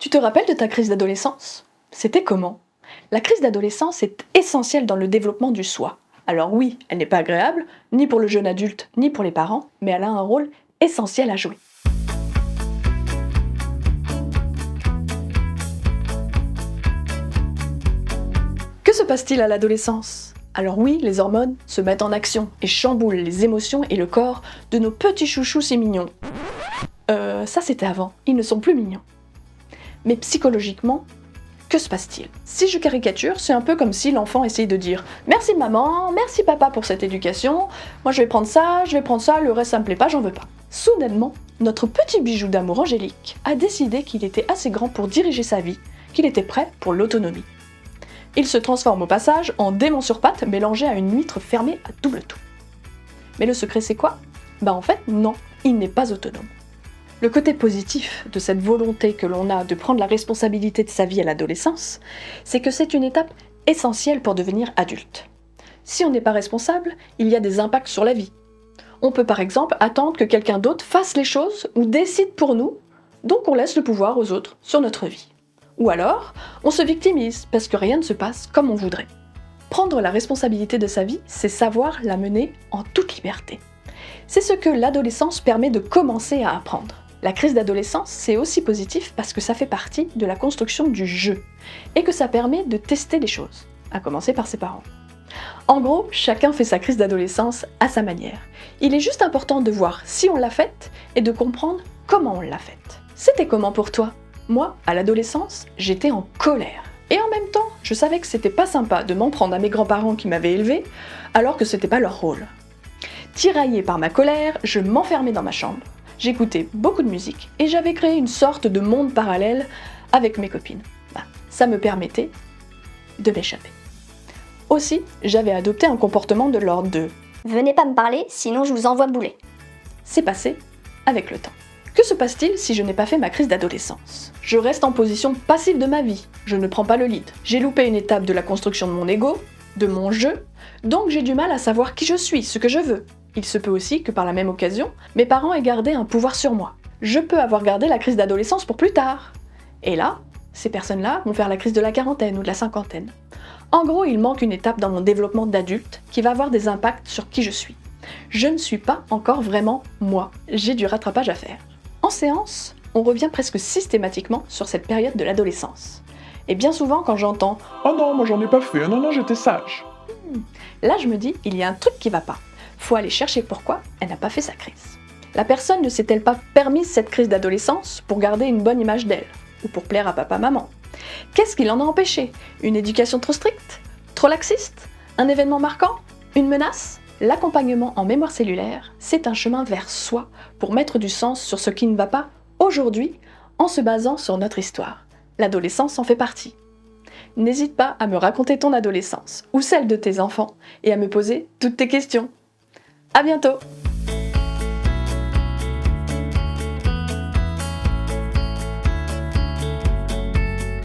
Tu te rappelles de ta crise d'adolescence? C'était comment? La crise d'adolescence est essentielle dans le développement du soi. Alors oui, elle n'est pas agréable, ni pour le jeune adulte, ni pour les parents, mais elle a un rôle essentiel à jouer. Que se passe-t-il à l'adolescence? Alors oui, les hormones se mettent en action et chamboulent les émotions et le corps de nos petits chouchous si mignons. Ça c'était avant, ils ne sont plus mignons. Mais psychologiquement, que se passe-t-il? Si je caricature, c'est un peu comme si l'enfant essayait de dire « Merci maman, merci papa pour cette éducation, moi je vais prendre ça, le reste ça me plaît pas, j'en veux pas. » Soudainement, notre petit bijou d'amour angélique a décidé qu'il était assez grand pour diriger sa vie, qu'il était prêt pour l'autonomie. Il se transforme au passage en démon sur pattes mélangé à une huître fermée à double tour. Mais le secret c'est quoi? En fait, non, il n'est pas autonome. Le côté positif de cette volonté que l'on a de prendre la responsabilité de sa vie à l'adolescence, c'est que c'est une étape essentielle pour devenir adulte. Si on n'est pas responsable, il y a des impacts sur la vie. On peut par exemple attendre que quelqu'un d'autre fasse les choses ou décide pour nous, donc on laisse le pouvoir aux autres sur notre vie. Ou alors, on se victimise parce que rien ne se passe comme on voudrait. Prendre la responsabilité de sa vie, c'est savoir la mener en toute liberté. C'est ce que l'adolescence permet de commencer à apprendre. La crise d'adolescence, c'est aussi positif parce que ça fait partie de la construction du jeu et que ça permet de tester des choses, à commencer par ses parents. En gros, chacun fait sa crise d'adolescence à sa manière. Il est juste important de voir si on l'a faite et de comprendre comment on l'a faite. C'était comment pour toi? Moi, à l'adolescence, j'étais en colère. Et en même temps, je savais que c'était pas sympa de m'en prendre à mes grands-parents qui m'avaient élevée, alors que c'était pas leur rôle. Tiraillée par ma colère, je m'enfermais dans ma chambre. J'écoutais beaucoup de musique et j'avais créé une sorte de monde parallèle avec mes copines. Ça me permettait de m'échapper. Aussi, j'avais adopté un comportement de l'ordre de « Venez pas me parler, sinon je vous envoie bouler ». C'est passé avec le temps. Que se passe-t-il si je n'ai pas fait ma crise d'adolescence? Je reste en position passive de ma vie, je ne prends pas le lead. J'ai loupé une étape de la construction de mon ego, de mon jeu, donc j'ai du mal à savoir qui je suis, ce que je veux. Il se peut aussi que par la même occasion, mes parents aient gardé un pouvoir sur moi. Je peux avoir gardé la crise d'adolescence pour plus tard. Et là, ces personnes-là vont faire la crise de la quarantaine ou de la cinquantaine. En gros, il manque une étape dans mon développement d'adulte qui va avoir des impacts sur qui je suis. Je ne suis pas encore vraiment moi. J'ai du rattrapage à faire. En séance, on revient presque systématiquement sur cette période de l'adolescence. Et bien souvent, quand j'entends « Oh non, moi j'en ai pas fait, non, j'étais sage », là je me dis, il y a un truc qui va pas. Faut aller chercher pourquoi elle n'a pas fait sa crise. La personne ne s'est-elle pas permise cette crise d'adolescence pour garder une bonne image d'elle, ou pour plaire à papa-maman? Qu'est-ce qui l'en a empêché? Une éducation trop stricte? Trop laxiste? Un événement marquant? Une menace? L'accompagnement en mémoire cellulaire, c'est un chemin vers soi pour mettre du sens sur ce qui ne va pas aujourd'hui en se basant sur notre histoire. L'adolescence en fait partie. N'hésite pas à me raconter ton adolescence ou celle de tes enfants et à me poser toutes tes questions. À bientôt!